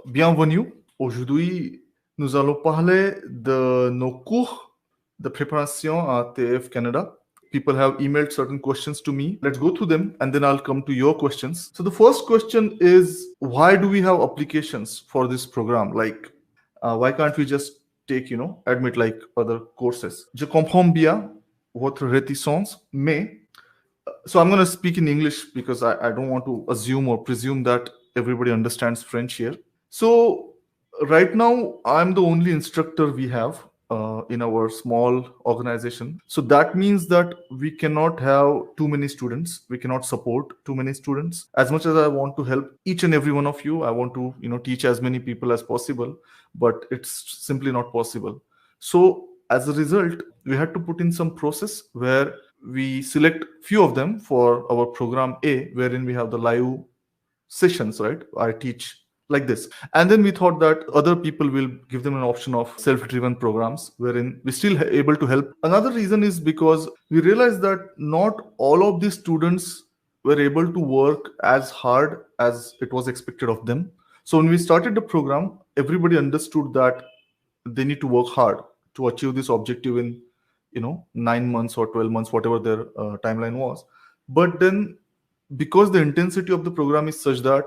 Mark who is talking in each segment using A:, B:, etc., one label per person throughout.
A: Bienvenue. Aujourd'hui, nous allons parler de nos cours de préparation à TF Canada. People have emailed certain questions to me. Let's go through them and then I'll come to your questions. So, the first question is, why do we have applications for this program? Like, why can't we just take, admit like other courses? Je comprends bien votre réticence, mais so I'm going to speak in English because I don't want to assume or presume that everybody understands French here. So right now, I'm the only instructor we have in our small organization. So that means that we cannot have too many students. We cannot support too many students. As much as I want to help each and every one of you, I want to teach as many people as possible, but it's simply not possible. So as a result, we had to put in some process where we select few of them for our program A, wherein we have the live sessions, right? I teach like this. And then we thought that other people will give them an option of self-driven programs wherein we still able to help. Another reason is because we realized that not all of these students were able to work as hard as it was expected of them. So when we started the program, everybody understood that they need to work hard to achieve this objective in 9 months or 12 months, whatever their timeline was. But then, because the intensity of the program is such that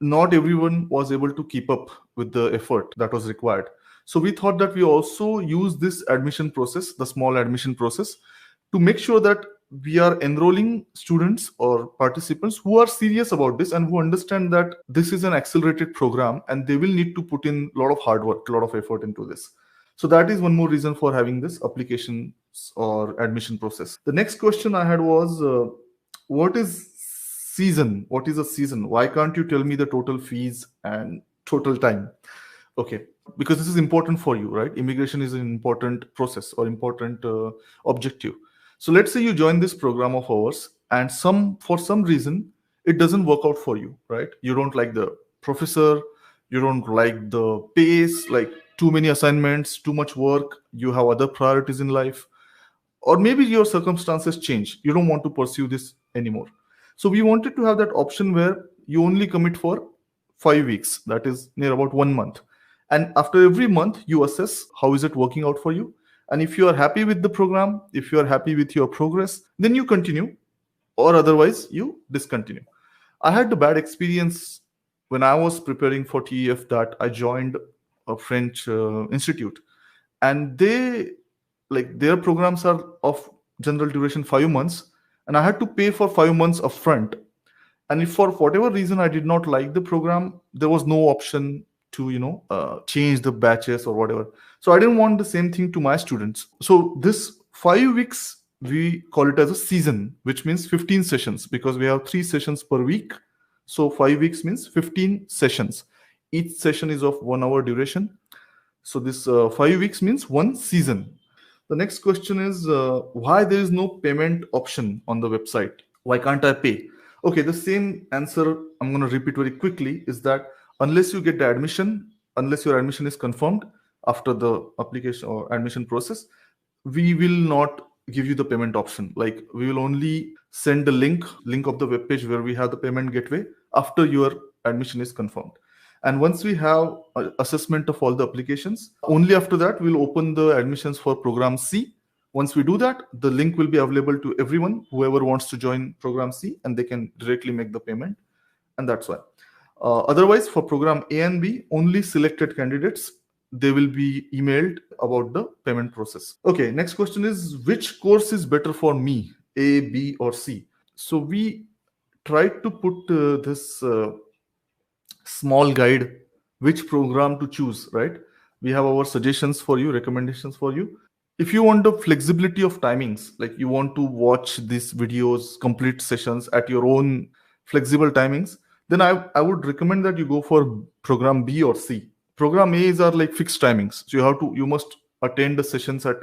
A: not everyone was able to keep up with the effort that was required. So we thought that we also use this admission process, the small admission process, to make sure that we are enrolling students or participants who are serious about this and who understand that this is an accelerated program and they will need to put in a lot of hard work, a lot of effort into this. So that is one more reason for having this applications or admission process. The next question I had was, what is season? What is a season? Why can't you tell me the total fees and total time? Okay, because this is important for you, right? Immigration is an important process or important objective. So let's say you join this program of ours and for some reason it doesn't work out for you, right? You don't like the professor, you don't like the pace, like too many assignments, too much work, you have other priorities in life, or maybe your circumstances change. You don't want to pursue this anymore. So we wanted to have that option where you only commit for 5 weeks, that is near about 1 month. And after every month, you assess how is it working out for you. And if you are happy with the program, if you are happy with your progress, then you continue, or otherwise you discontinue. I had the bad experience when I was preparing for TEF that I joined a French institute, and their programs are of general duration 5 months, and I had to pay for 5 months upfront. And if for whatever reason I did not like the program, there was no option to change the batches or whatever. So I didn't want the same thing to my students. So this 5 weeks, we call it as a season, which means 15 sessions, because we have 3 sessions per week. So 5 weeks means 15 sessions. Each session is of 1 hour duration. So this 5 weeks means one season. The next question is, why there is no payment option on the website? Why can't I pay? Okay, the same answer I'm going to repeat very quickly is that unless you get the admission, unless your admission is confirmed after the application or admission process, we will not give you the payment option. Like, we will only send the link of the web page where we have the payment gateway after your admission is confirmed. And once we have assessment of all the applications, only after that we'll open the admissions for program C. Once we do that, the link will be available to everyone, whoever wants to join program C, and they can directly make the payment. And that's why. Otherwise, for program A and B, only selected candidates, they will be emailed about the payment process. Okay, next question is, which course is better for me, A, B, or C? So we tried to put this small guide, which program to choose, right? We have our suggestions for you, recommendations for you. If you want the flexibility of timings, like you want to watch these videos, complete sessions at your own flexible timings, then I would recommend that you go for program B or C. Program A's are like fixed timings. So you must attend the sessions at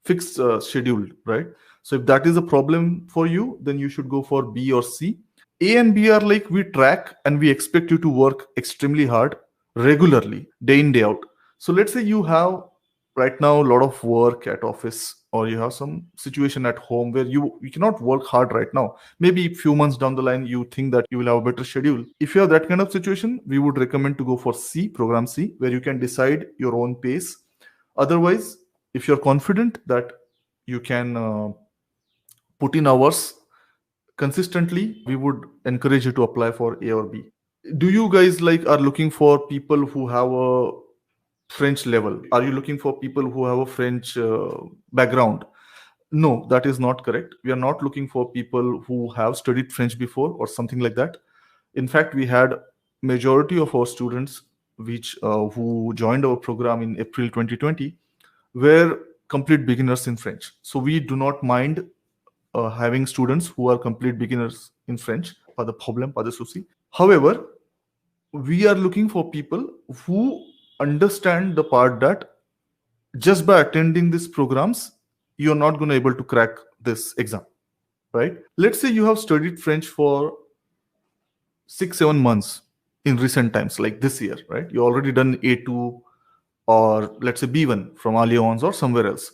A: fixed schedule, right? So if that is a problem for you, then you should go for B or C. A and B are like, we track and we expect you to work extremely hard regularly, day in, day out. So let's say you have right now a lot of work at office, or you have some situation at home where you cannot work hard right now. Maybe a few months down the line you think that you will have a better schedule. If you have that kind of situation, we would recommend to go for C, program C, where you can decide your own pace. Otherwise, if you're confident that you can put in hours consistently, we would encourage you to apply for A or B. Do you guys like are looking for people who have a French level? Are you looking for people who have a French background? No, that is not correct. We are not looking for people who have studied French before or something like that. In fact, we had majority of our students which who joined our program in April 2020 were complete beginners in French. So we do not mind having students who are complete beginners in French. Pas de problème, pas de souci. However, we are looking for people who understand the part that just by attending these programs, you're not going to able to crack this exam, right? Let's say you have studied French for 6-7 months in recent times, like this year, right? You already done A2 or let's say B1 from Allianz or somewhere else.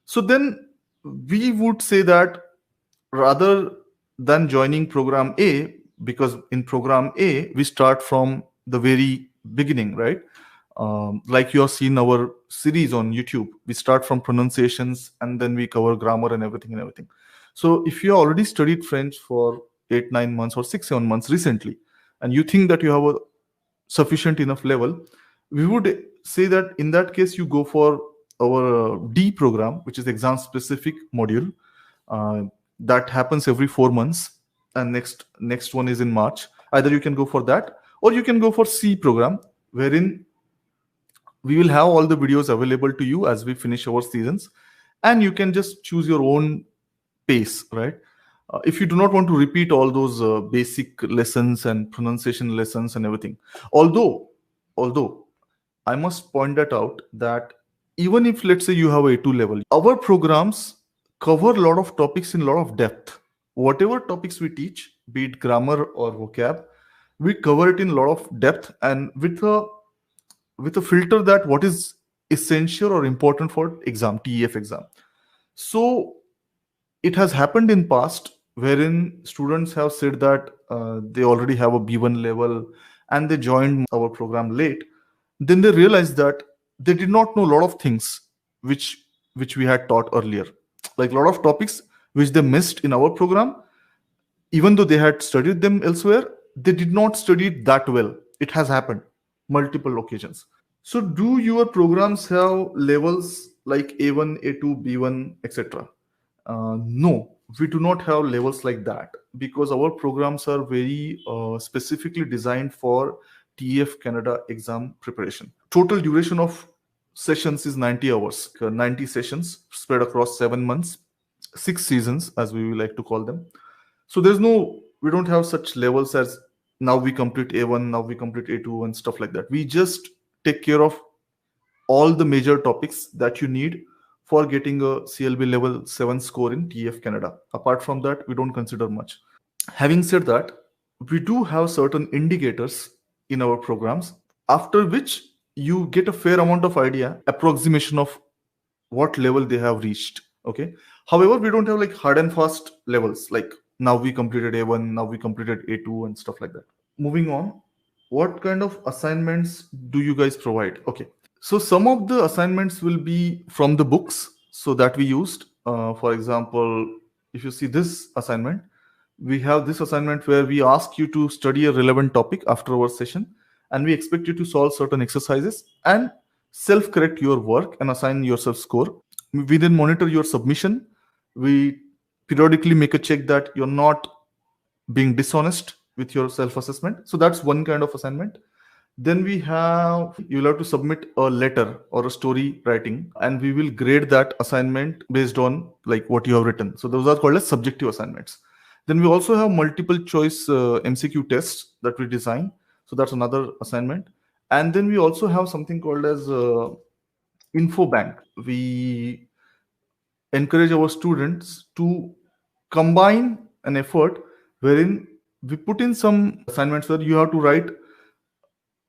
A: So then we would say that rather than joining program A, because in program A we start from the very beginning, right? Like you have seen our series on YouTube, we start from pronunciations and then we cover grammar and everything. So if you already studied French for 8-9 months or 6-7 months recently, and you think that you have a sufficient enough level, we would say that in that case you go for our D program, which is exam specific module. That happens every 4 months, and next one is in March. Either you can go for that or you can go for C program, wherein we will have all the videos available to you as we finish our seasons, and you can just choose your own pace, right? If you do not want to repeat all those basic lessons and pronunciation lessons and everything, although I must point that out that even if let's say you have A2 level, our programs cover a lot of topics in a lot of depth. Whatever topics we teach, be it grammar or vocab, we cover it in a lot of depth and with a filter that what is essential or important for exam, TEF exam. So it has happened in past wherein students have said that they already have a B1 level and they joined our program late. Then they realized that they did not know a lot of things which we had taught earlier, like a lot of topics which they missed in our program. Even though they had studied them elsewhere, they did not study it that well. It has happened multiple occasions. So do your programs have levels like A1, A2, B1, etc.? No, we do not have levels like that because our programs are very specifically designed for TEF Canada exam preparation. Total duration of sessions is 90 hours, 90 sessions spread across 7 months, 6 seasons, as we like to call them. So we don't have such levels as now we complete A1, now we complete A2 and stuff like that. We just take care of all the major topics that you need for getting a CLB level 7 score in TEF Canada. Apart from that, we don't consider much. Having said that, we do have certain indicators in our programs after which you get a fair amount of idea, approximation of what level they have reached. Okay. However, we don't have like hard and fast levels like now we completed A1, now we completed A2 and stuff like that. Moving on, what kind of assignments do you guys provide? Okay. So some of the assignments will be from the books so that we used. For example, if you see this assignment, we have this assignment where we ask you to study a relevant topic after our session, and we expect you to solve certain exercises and self-correct your work and assign yourself score. We then monitor your submission. We periodically make a check that you're not being dishonest with your self-assessment. So that's one kind of assignment. Then you'll have to submit a letter or a story writing, and we will grade that assignment based on like what you have written. So those are called as subjective assignments. Then we also have multiple choice MCQ tests that we design. So that's another assignment. And then we also have something called as info bank. We encourage our students to combine an effort wherein we put in some assignments where you have to write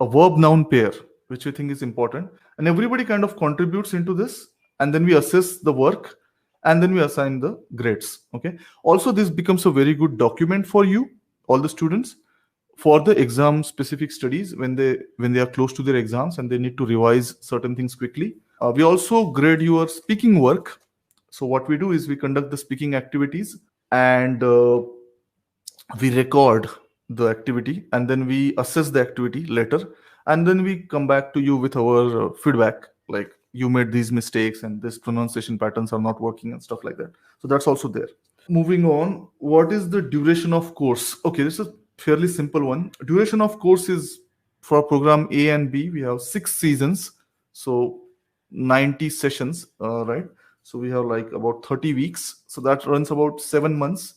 A: a verb noun pair. which we think is important, and everybody kind of contributes into this, and then we assess the work, and then we assign the grades. Okay. Also, this becomes a very good document for you, all the students, for the exam specific studies when they are close to their exams and they need to revise certain things quickly. We also grade your speaking work. So what we do is we conduct the speaking activities, and we record the activity, and then we assess the activity later, and then we come back to you with our feedback, like you made these mistakes and this pronunciation patterns are not working and stuff like that. So that's also there. Moving on, what is the duration of course? Okay, this is a fairly simple one. Duration of course is, for program A and B, we have 6 seasons, so 90 sessions, right? So we have like about 30 weeks, so that runs about 7 months.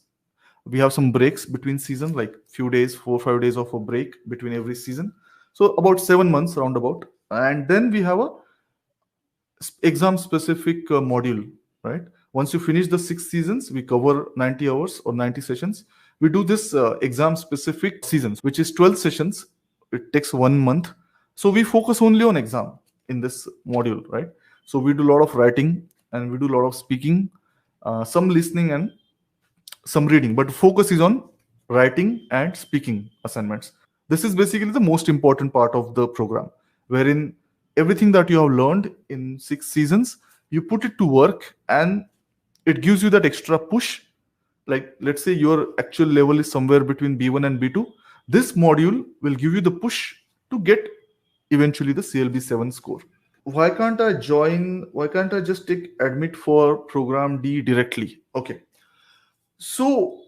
A: We have some breaks between season, like few days, 4-5 days of a break between every season, so about 7 months roundabout. And then we have a exam specific module, right? Once you finish the 6 seasons, we cover 90 hours or 90 sessions. We do this exam specific seasons, which is 12 sessions. It takes 1 month. So we focus only on exam in this module, right? So we do a lot of writing, and we do a lot of speaking, some listening, and some reading, but focus is on writing and speaking assignments. This is basically the most important part of the program, wherein everything that you have learned in 6 seasons, you put it to work, and it gives you that extra push. Like, let's say your actual level is somewhere between B1 and B2. This module will give you the push to get eventually the CLB 7 score. Why can't I just take admit for program D directly? Okay. So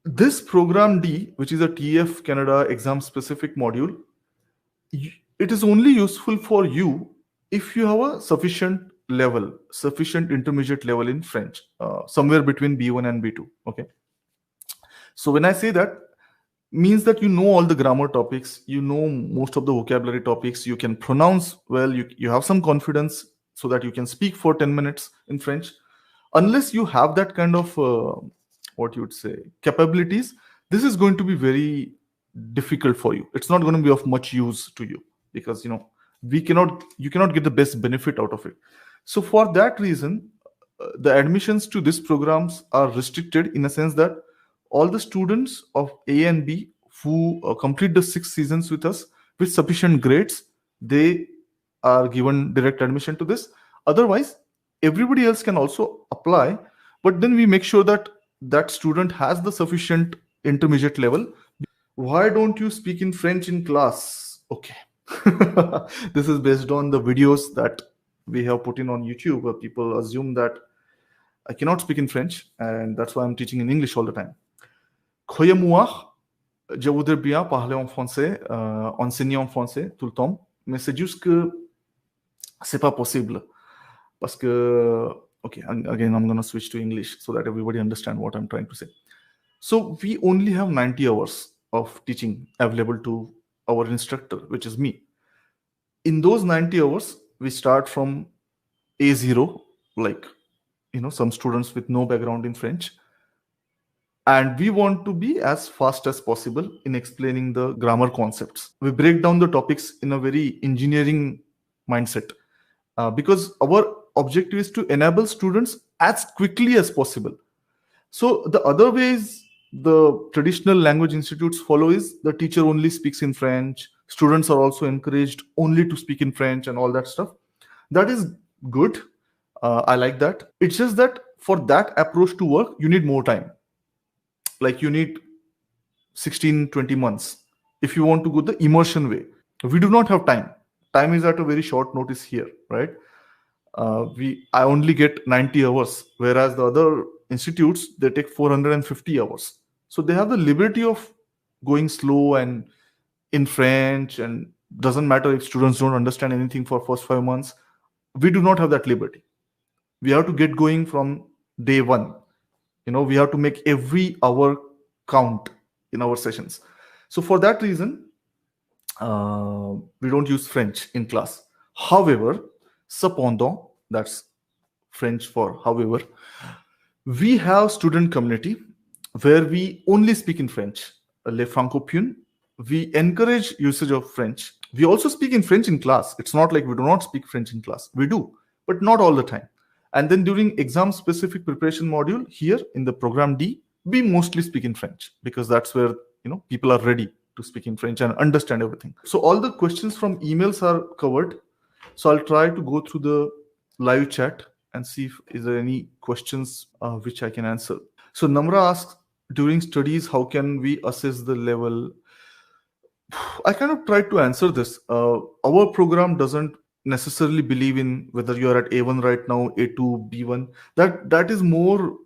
A: this program D, which is a TEF Canada exam specific module, it is only useful for you if you have a sufficient intermediate level in French, somewhere between B1 and B2. Okay. So when I say that, means that you know all the grammar topics, you know most of the vocabulary topics, you can pronounce well, you have some confidence so that you can speak for 10 minutes in French. Unless you have that kind of what you would say capabilities, this is going to be very difficult for you. It's not going to be of much use to you, because you cannot get the best benefit out of it. So for that reason, the admissions to these programs are restricted, in a sense that all the students of A and B who complete the 6 seasons with us with sufficient grades, they are given direct admission to this. Otherwise, everybody else can also apply, but then we make sure that that student has the sufficient intermediate level. Why don't you speak in French in class? Okay. This is based on the videos that we have put in on YouTube, where people assume that I cannot speak in French, and that's why I'm teaching in English all the time. Croyez moi, je voudrais bien parler en français, enseigner en français tout le temps, mais c'est juste que c'est pas possible. Parce que, okay, again, I'm going to switch to English so that everybody understand what I'm trying to say. So we only have 90 hours of teaching available to our instructor, which is me. In those 90 hours, we start from A0, like, some students with no background in French. And we want to be as fast as possible in explaining the grammar concepts. We break down the topics in a very engineering mindset, because our objective is to enable students as quickly as possible. So the other ways the traditional language institutes follow is the teacher only speaks in French. Students are also encouraged only to speak in French and all that stuff. That is good. I like that. It's just that for that approach to work, you need more time. Like, you need 16-20 months if you want to go the immersion way. We do not have time. Time is at a very short notice here, right? I only get 90 hours, whereas the other institutes, they take 450 hours. So they have the liberty of going slow and in French, and doesn't matter if students don't understand anything for first 5 months. We do not have that liberty. We have to get going from day one. We have to make every hour count in our sessions. So for that reason, we don't use French in class. However, cependant, that's French for however, we have student community where we only speak in French, les francophones. We encourage usage of French. We also speak in French in class. It's not like we do not speak French in class. We do, but not all the time. And then during exam specific preparation module here in the program D, we mostly speak in French because that's where people are ready to speak in French and understand everything. So all the questions from emails are covered. So I'll try to go through the live chat and see if is there any questions which I can answer. So Namra asks, during studies, how can we assess the level? I kind of tried to answer this. Our program doesn't necessarily believe in whether you are at A1 right now, A2, B1. That is more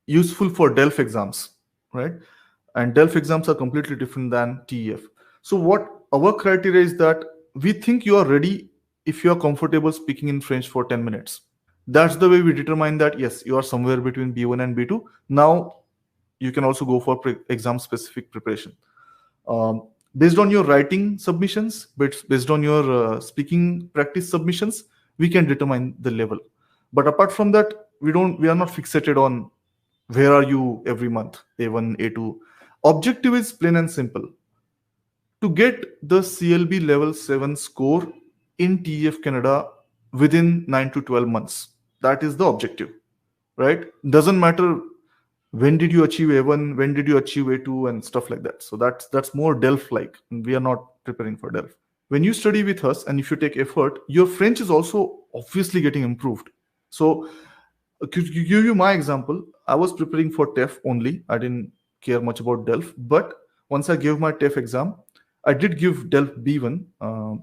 A: useful for DELF exams, right? And DELF exams are completely different than TEF. So what our criteria is that we think you are ready if you are comfortable speaking in French for 10 minutes. That's the way we determine that, yes, you are somewhere between B1 and B2. Now you can also go for exam specific preparation. Based on your writing submissions, but based on your speaking practice submissions, we can determine the level. But apart from that, we are not fixated on where are you every month, A1, A2. Objective is plain and simple. To get the CLB level 7 score in TEF Canada within 9 to 12 months. That is the objective, right? Doesn't matter when did you achieve A1, when did you achieve A2 and stuff like that. So that's more DELF-like. We are not preparing for DELF. When you study with us and if you take effort, your French is also obviously getting improved. So to give you my example, I was preparing for TEF only. I didn't care much about DELF. But once I gave my TEF exam, I did give DELF B1.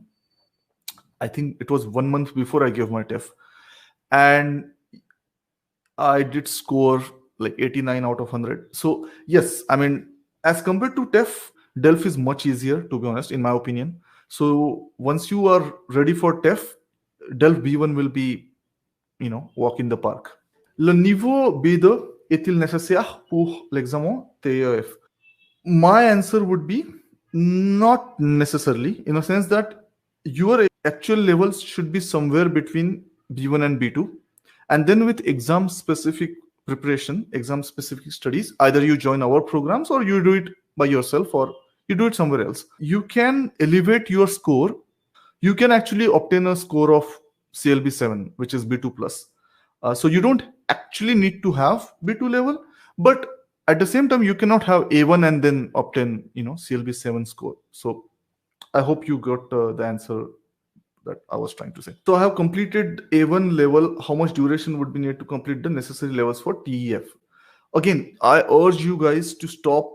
A: I think it was 1 month before I gave my TEF. And I did score like 89 out of 100. So yes, I mean, as compared to TEF, DELF is much easier, to be honest, in my opinion. So once you are ready for TEF, DELF B1 will be, walk in the park. Le niveau B2 est-il nécessaire pour l'examen TEF? My answer would be not necessarily, in a sense that your actual levels should be somewhere between B1 and B2. And then with exam specific preparation, exam specific studies, either you join our programs or you do it by yourself or you do it somewhere else. You can elevate your score. You can actually obtain a score of CLB 7, which is B2 plus. So you don't actually need to have B2 level, but at the same time, you cannot have A1 and then obtain, CLB 7 score. So I hope you got the answer that I was trying to say. So I have completed A1 level. How much duration would be needed to complete the necessary levels for TEF? Again, I urge you guys to stop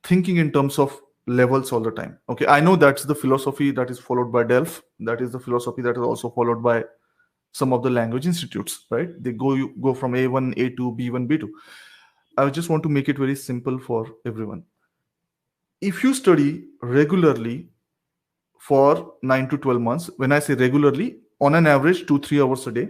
A: thinking in terms of levels all the time. Okay, I know that's the philosophy that is followed by DELF. That is the philosophy that is also followed by some of the language institutes, right? They go from A1, A2, B1, B2. I just want to make it very simple for everyone. If you study regularly for 9 to 12 months, when I say regularly, on an average 2-3 hours a day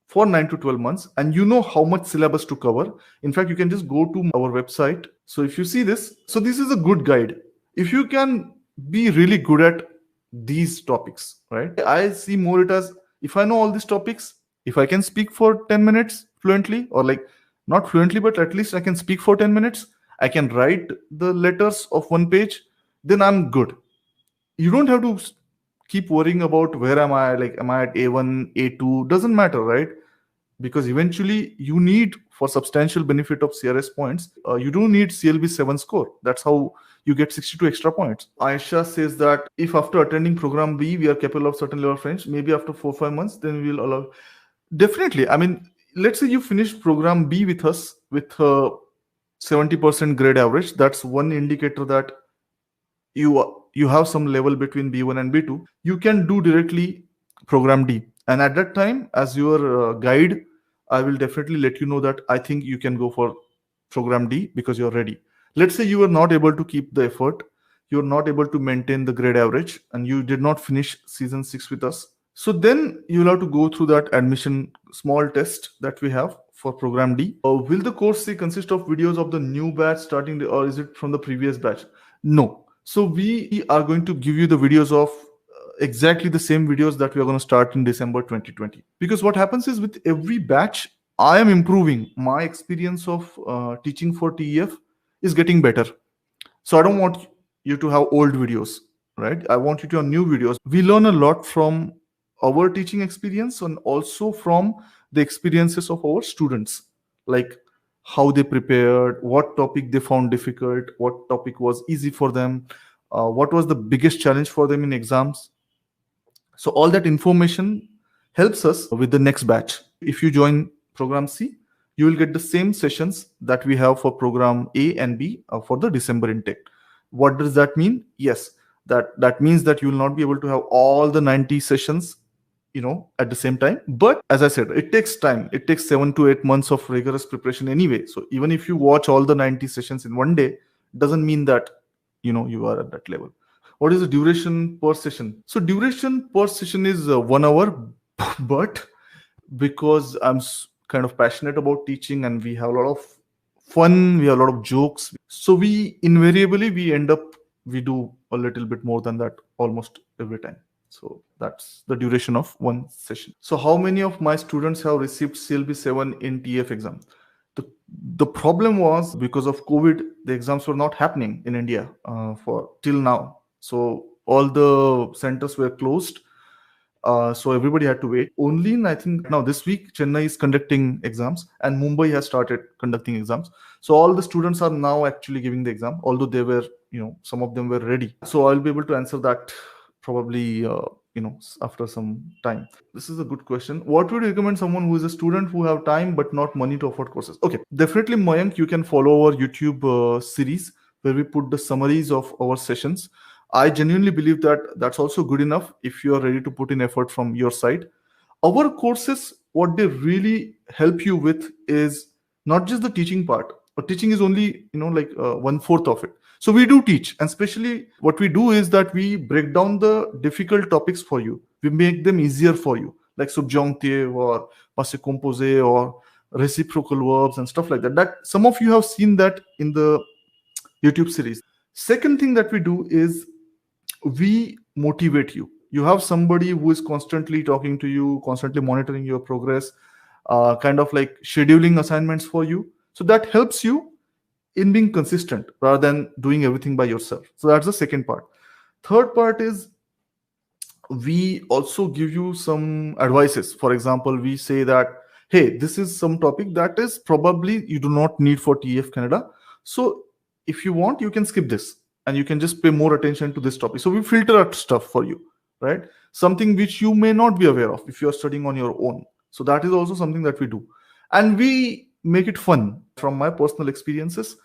A: for 9 to 12 months, and you know how much syllabus to cover. In fact, you can just go to our website. So if you see this, so this is a good guide. If you can be really good at these topics, right? I see more it as, if I know all these topics, if I can speak for 10 minutes fluently, or like not fluently, but at least I can speak for 10 minutes, I can write the letters of 1 page, then I'm good. You don't have to keep worrying about where am I, like, am I at A1, A2, doesn't matter, right? Because eventually you need, for substantial benefit of CRS points, you do need CLB 7 score. That's how you get 62 extra points. Aisha says that if after attending program B, we are capable of certain level of French, maybe after 4-5 months, then we will allow. Definitely. I mean, let's say you finish program B with us with 70% grade average. That's one indicator that you have some level between B1 and B2. You can do directly program D. And at that time, as your guide, I will definitely let you know that I think you can go for program D because you're ready. Let's say you were not able to keep the effort, you're not able to maintain the grade average, and you did not finish season 6 with us. So then you'll have to go through that admission small test that we have for program D. Will the course C consist of videos of the new batch starting, or is it from the previous batch? No. So we are going to give you the videos of exactly the same videos that we are going to start in December 2020. Because what happens is with every batch, I am improving. My experience of teaching for TEF is getting better. So I don't want you to have old videos. right? I want you to on new videos. We learn a lot from our teaching experience and also from the experiences of our students, like how they prepared, what topic they found difficult, what topic was easy for them, what was the biggest challenge for them in exams. So all that information helps us with the next batch. If you join program C, you will get the same sessions that we have for program A and B for the December intake. What does that mean? Yes, that means that you will not be able to have all the 90 sessions, at the same time. But as I said, it takes time. It takes 7 to 8 months of rigorous preparation anyway. So even if you watch all the 90 sessions in one day, doesn't mean that you are at that level. What is the duration per session? So duration per session is 1 hour, but because I'm kind of passionate about teaching and we have a lot of fun, we have a lot of jokes. So we invariably we do a little bit more than that almost every time. So that's the duration of one session. So how many of my students have received CLB 7 in TF exam? The problem was because of COVID, the exams were not happening in India for till now. So all the centers were closed. So everybody had to wait. Only in, I think now this week, Chennai is conducting exams and Mumbai has started conducting exams. So all the students are now actually giving the exam, although they were, some of them were ready. So I'll be able to answer that probably, after some time. This is a good question. What would you recommend someone who is a student who have time but not money to afford courses? Okay, definitely Mayank, you can follow our YouTube series where we put the summaries of our sessions. I genuinely believe that that's also good enough if you are ready to put in effort from your side. Our courses, what they really help you with is not just the teaching part, but teaching is only, like 1/4 of it. So we do teach, and especially what we do is that we break down the difficult topics for you. We make them easier for you, like subjunctive or passé composé or reciprocal verbs and stuff like that. That some of you have seen that in the YouTube series. Second thing that we do is we motivate you. You have somebody who is constantly talking to you, constantly monitoring your progress, kind of like scheduling assignments for you. So that helps you in being consistent rather than doing everything by yourself. So that's the second part. Third part is we also give you some advices. For example, we say that, hey, this is some topic that is probably you do not need for TF Canada. So if you want, you can skip this and you can just pay more attention to this topic. So we filter out stuff for you, right? Something which you may not be aware of if you are studying on your own. So that is also something that we do. And we make it fun. From my personal experiences,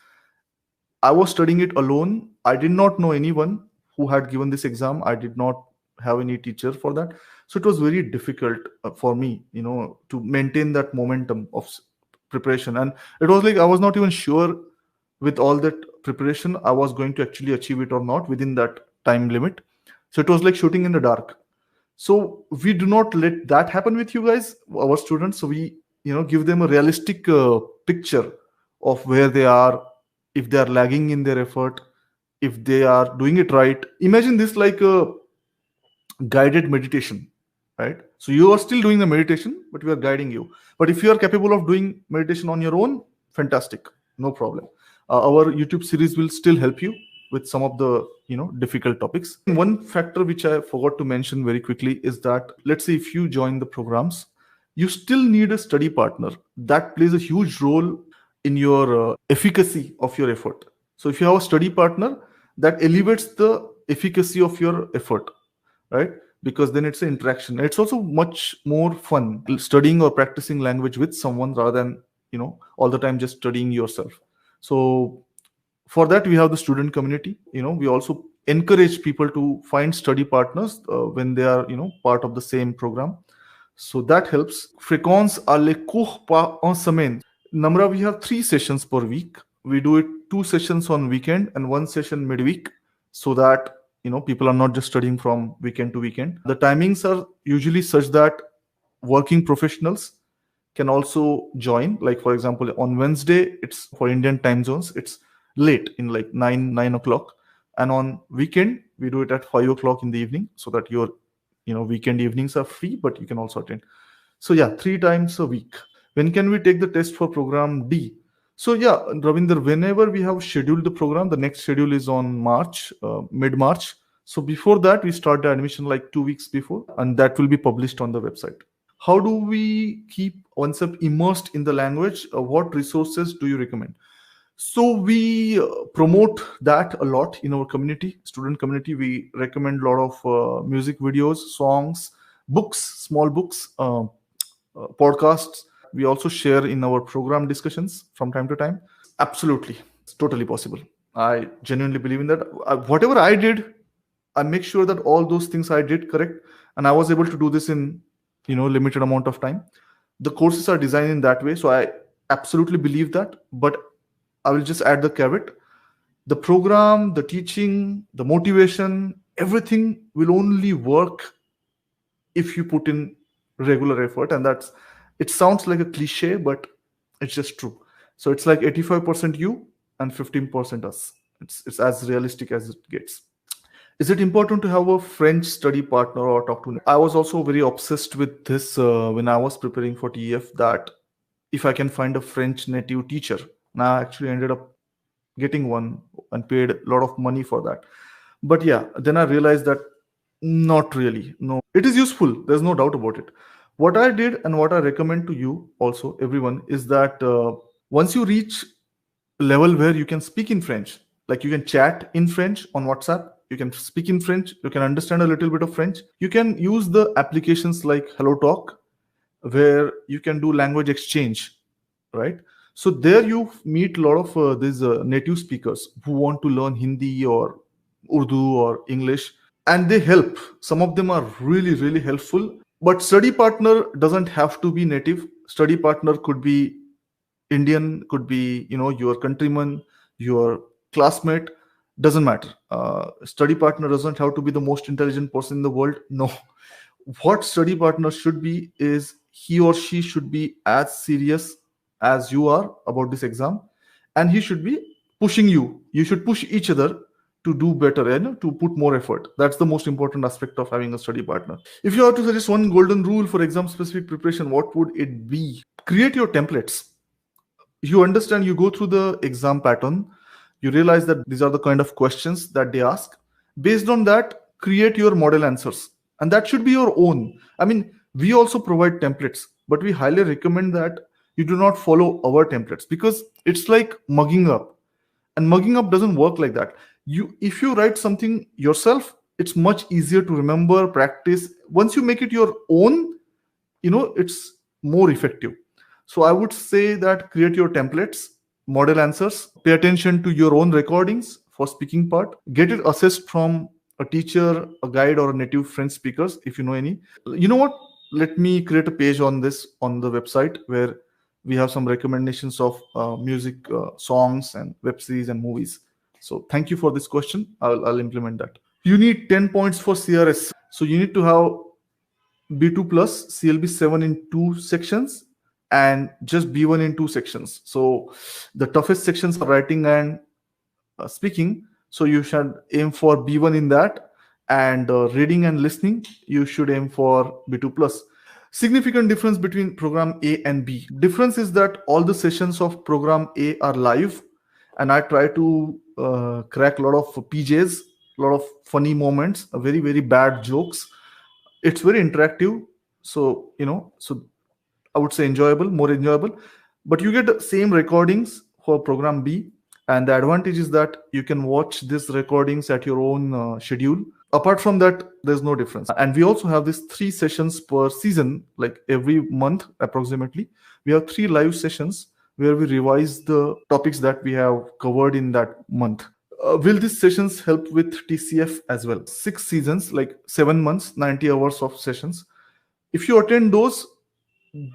A: I was studying it alone. I did not know anyone who had given this exam. I did not have any teacher for that. So it was very difficult for me, to maintain that momentum of preparation. And it was like I was not even sure with all that preparation I was going to actually achieve it or not within that time limit. So it was like shooting in the dark. So we do not let that happen with you guys, our students. So we, give them a realistic picture of where they are, if they are lagging in their effort, if they are doing it right. Imagine this like a guided meditation, right? So you are still doing the meditation, but we are guiding you. But if you are capable of doing meditation on your own, fantastic, no problem. Our YouTube series will still help you with some of the difficult topics. One factor which I forgot to mention very quickly is that, let's say if you join the programs, you still need a study partner. That plays a huge role in your efficacy of your effort. So if you have a study partner, that elevates the efficacy of your effort, right? Because then it's an interaction. It's also much more fun studying or practicing language with someone rather than all the time just studying yourself. So for that we have the student community. We also encourage people to find study partners when they are part of the same program. So that helps. Fréquence à les cours par en semaine. Namra, we have 3 sessions per week. We do it 2 sessions on weekend and 1 session midweek, so that people are not just studying from weekend to weekend. The timings are usually such that working professionals can also join. Like for example, on Wednesday, it's for Indian time zones, it's late in like 9 o'clock, and on weekend we do it at 5 o'clock in the evening, so that your weekend evenings are free, but you can also attend. So yeah, 3 times a week. When can we take the test for program D? So yeah, Ravinder, whenever we have scheduled the program, the next schedule is on March, mid-March. So before that, we start the admission like 2 weeks before, and that will be published on the website. How do we keep oneself immersed in the language? What resources do you recommend? So we promote that a lot in our community, student community. We recommend a lot of music videos, songs, books, small books, podcasts. We also share in our program discussions from time to time. Absolutely, it's totally possible. I genuinely believe in that. Whatever I did, I make sure that all those things I did correct, and I was able to do this in limited amount of time. The courses are designed in that way, so I absolutely believe that. But I will just add the caveat: the program, the teaching, the motivation, everything will only work if you put in regular effort. And that's, it sounds like a cliche, but it's just true. So it's like 85% you and 15% us. It's as realistic as it gets. Is it important to have a French study partner or talk to? I was also very obsessed with this when I was preparing for TEF, that if I can find a French native teacher. And I actually ended up getting one and paid a lot of money for that. But yeah, then I realized that not really. No, it is useful. There's no doubt about it. What I did and what I recommend to you also, everyone, is that once you reach a level where you can speak in French, like you can chat in French on WhatsApp, you can speak in French, you can understand a little bit of French, you can use the applications like HelloTalk, where you can do language exchange, right? So there you meet a lot of these native speakers who want to learn Hindi or Urdu or English, and they help. Some of them are really, really helpful. But study partner doesn't have to be native. Study partner could be Indian, could be your countryman, your classmate. Doesn't matter. Study partner doesn't have to be the most intelligent person in the world. No. What study partner should be is he or she should be as serious as you are about this exam, and he should be pushing you. You should push each other to do better and to put more effort. That's the most important aspect of having a study partner. If you have to suggest one golden rule for exam specific preparation, what would it be? Create your templates. You understand, you go through the exam pattern, you realize that these are the kind of questions that they ask. Based on that, create your model answers, and that should be your own. I mean, we also provide templates, but we highly recommend that you do not follow our templates, because it's like mugging up, and mugging up doesn't work like that. If you write something yourself, it's much easier to remember, practice. Once you make it your own, it's more effective. So I would say that create your templates, model answers, pay attention to your own recordings for speaking part, get it assessed from a teacher, a guide, or a native French speakers if you know any. You know what? Let me create a page on this on the website where we have some recommendations of music, songs, and web series and movies. So thank you for this question. I'll implement that. You need 10 points for CRS. So you need to have B2 plus, CLB 7 in 2 sections, and just B1 in 2 sections. So the toughest sections are writing and speaking. So you should aim for B1 in that, and reading and listening, you should aim for B2 plus. Significant difference between program A and B. Difference is that all the sessions of program A are live, and I try to crack a lot of PJs, a lot of funny moments, very, very bad jokes. It's very interactive. So, so I would say enjoyable, more enjoyable. But you get the same recordings for program B. And the advantage is that you can watch these recordings at your own schedule. Apart from that, there's no difference. And we also have these 3 sessions per season, like every month approximately. We have 3 live sessions where we revise the topics that we have covered in that month. Will these sessions help with TCF as well? 6 seasons, like 7 months, 90 hours of sessions. If you attend those,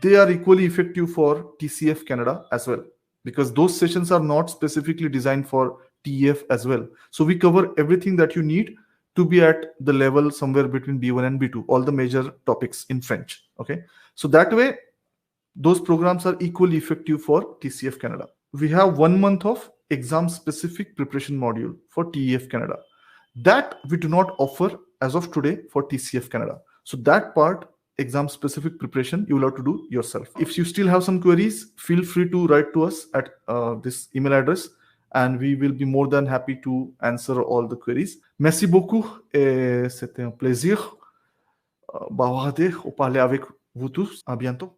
A: they are equally effective for TCF Canada as well, because those sessions are not specifically designed for TEF as well. So we cover everything that you need to be at the level somewhere between B1 and B2, all the major topics in French. Okay. So that way, those programs are equally effective for TCF Canada. We have 1 month of exam specific preparation module for TEF Canada that we do not offer as of today for TCF Canada. So that part, exam specific preparation, you will have to do yourself. If you still have some queries, feel free to write to us at this email address, and we will be more than happy to answer all the queries. Merci beaucoup et c'était un plaisir. Parler avec vous tous. À bientôt.